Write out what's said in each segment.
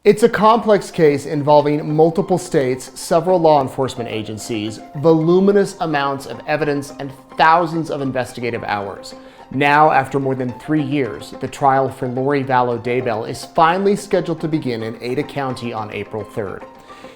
It's a complex case involving multiple states, several law enforcement agencies, voluminous amounts of evidence, and thousands of investigative hours. Now, after more than 3 years, the trial for Lori Vallow Daybell is finally scheduled to begin in Ada County on April 3rd.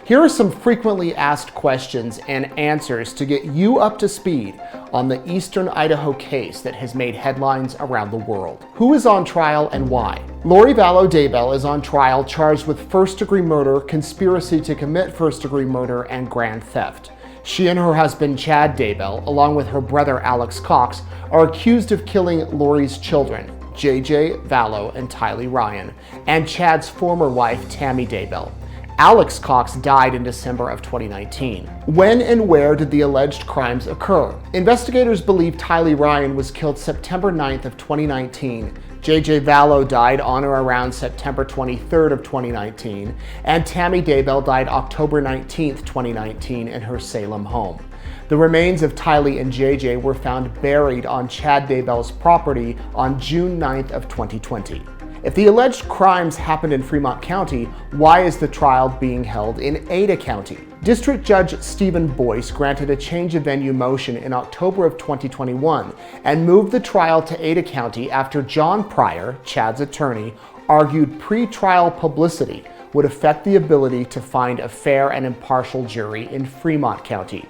Here are some frequently asked questions and answers to get you up to speed on the Eastern Idaho case that has made headlines around the world. Who is on trial and why? Lori Vallow Daybell is on trial charged with first-degree murder, conspiracy to commit first-degree murder, and grand theft. She and her husband Chad Daybell, along with her brother Alex Cox, are accused of killing Lori's children, JJ, Vallow, and Tylee Ryan, and Chad's former wife Tammy Daybell. Alex Cox died in December of 2019. When and where did the alleged crimes occur? Investigators believe Tylee Ryan was killed September 9th of 2019. JJ Vallow died on or around September 23rd of 2019, and Tammy Daybell died October 19th, 2019 in her Salem home. The remains of Tylee and JJ were found buried on Chad Daybell's property on June 9th of 2020. If the alleged crimes happened in Fremont County, why is the trial being held in Ada County? District Judge Stephen Boyce granted a change of venue motion in October of 2021 and moved the trial to Ada County after John Pryor, Chad's attorney, argued pre-trial publicity would affect the ability to find a fair and impartial jury in Fremont County.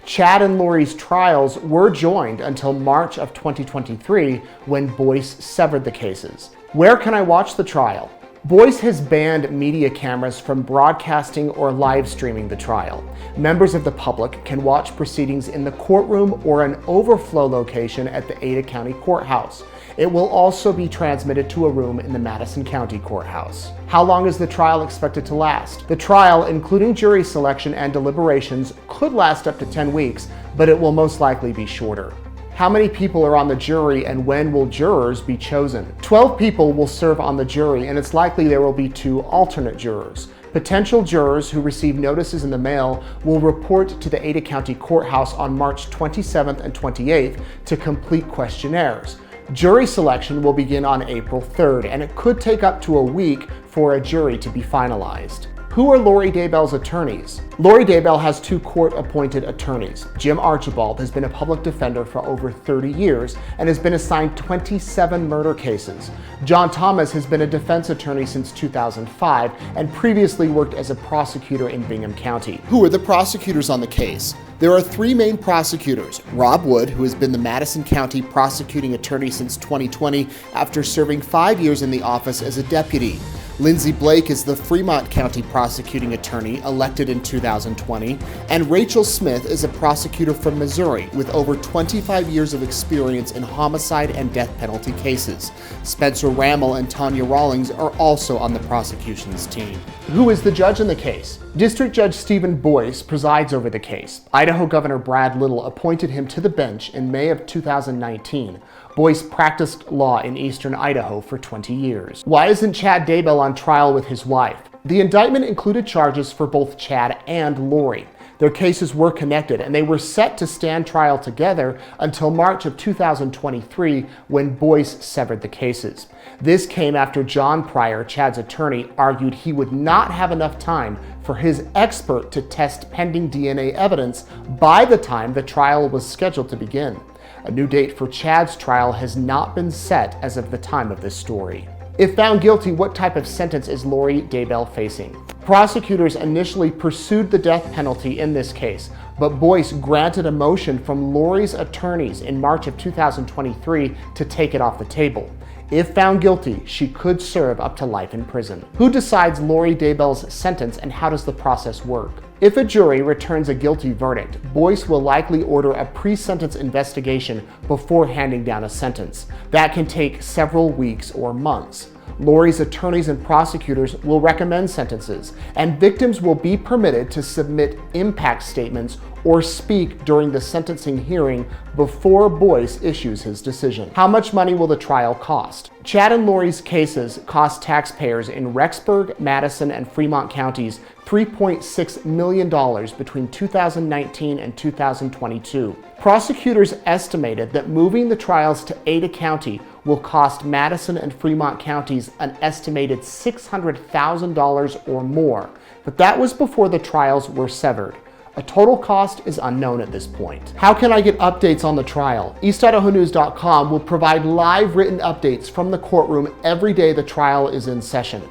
Chad and Lori's trials were joined until March of 2023 when Boyce severed the cases. Where can I watch the trial? Boyce has banned media cameras from broadcasting or live streaming the trial. Members of the public can watch proceedings in the courtroom or an overflow location at the Ada County Courthouse. It will also be transmitted to a room in the Madison County Courthouse. How long is the trial expected to last? The trial, including jury selection and deliberations, could last up to 10 weeks, but it will most likely be shorter. How many people are on the jury and when will jurors be chosen? 12 people will serve on the jury, and it's likely there will be 2 alternate jurors. Potential jurors who receive notices in the mail will report to the Ada County Courthouse on March 27th and 28th to complete questionnaires. Jury selection will begin on April 3rd, and it could take up to a week for a jury to be finalized. Who are Lori Daybell's attorneys? Lori Daybell has 2 court-appointed attorneys. Jim Archibald has been a public defender for over 30 years and has been assigned 27 murder cases. John Thomas has been a defense attorney since 2005 and previously worked as a prosecutor in Bingham County. Who are the prosecutors on the case? There are 3 main prosecutors. Rob Wood, who has been the Madison County prosecuting attorney since 2020 after serving 5 years in the office as a deputy. Lindsay Blake is the Fremont County prosecuting attorney elected in 2020, and Rachel Smith is a prosecutor from Missouri with over 25 years of experience in homicide and death penalty cases. Spencer Rammel and Tanya Rawlings are also on the prosecution's team. Who is the judge in the case? District Judge Stephen Boyce presides over the case. Idaho Governor Brad Little appointed him to the bench in May of 2019. Boyce practiced law in eastern Idaho for 20 years. Why isn't Chad Daybell on trial with his wife? The indictment included charges for both Chad and Lori. Their cases were connected, and they were set to stand trial together until March of 2023 when Boyce severed the cases. This came after John Pryor, Chad's attorney, argued he would not have enough time for his expert to test pending DNA evidence by the time the trial was scheduled to begin. A new date for Chad's trial has not been set as of the time of this story. If found guilty, what type of sentence is Lori Daybell facing? Prosecutors initially pursued the death penalty in this case, but Boyce granted a motion from Lori's attorneys in March of 2023 to take it off the table. If found guilty, she could serve up to life in prison. Who decides Lori Daybell's sentence, and how does the process work? If a jury returns a guilty verdict, Boyce will likely order a pre-sentence investigation before handing down a sentence. That can take several weeks or months. Lori's attorneys and prosecutors will recommend sentences, and victims will be permitted to submit impact statements or speak during the sentencing hearing before Boyce issues his decision. How much money will the trial cost? Chad and Lori's cases cost taxpayers in Rexburg, Madison, and Fremont counties $3.6 million between 2019 and 2022. Prosecutors estimated that moving the trials to Ada County will cost Madison and Fremont counties an estimated $600,000 or more, but that was before the trials were severed. A total cost is unknown at this point. How can I get updates on the trial? EastIdahoNews.com will provide live written updates from the courtroom every day the trial is in session.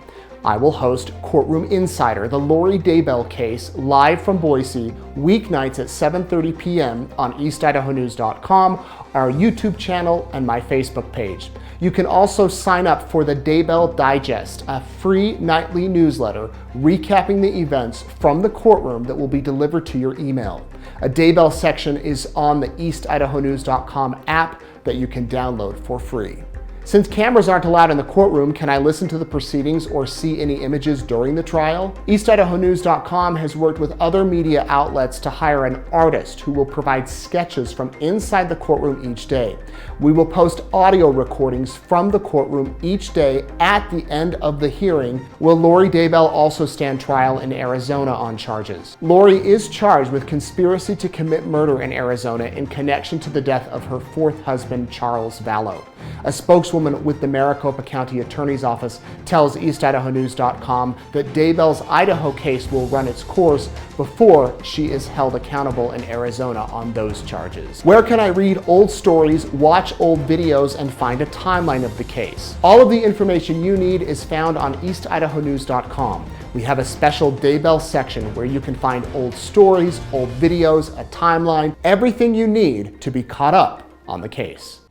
I will host Courtroom Insider, the Lori Daybell case, live from Boise, weeknights at 7:30 p.m. on EastIdahoNews.com, our YouTube channel, and my Facebook page. You can also sign up for the Daybell Digest, a free nightly newsletter recapping the events from the courtroom that will be delivered to your email. A Daybell section is on the EastIdahoNews.com app that you can download for free. Since cameras aren't allowed in the courtroom, can I listen to the proceedings or see any images during the trial? EastIdahoNews.com has worked with other media outlets to hire an artist who will provide sketches from inside the courtroom each day. We will post audio recordings from the courtroom each day at the end of the hearing. Will Lori Daybell also stand trial in Arizona on charges? Lori is charged with conspiracy to commit murder in Arizona in connection to the death of her fourth husband, Charles Vallow. A spokeswoman with the Maricopa County Attorney's Office tells EastIdahoNews.com that Daybell's Idaho case will run its course before she is held accountable in Arizona on those charges. Where can I read old stories, watch old videos, and find a timeline of the case? All of the information you need is found on EastIdahoNews.com. We have a special Daybell section where you can find old stories, old videos, a timeline, everything you need to be caught up on the case.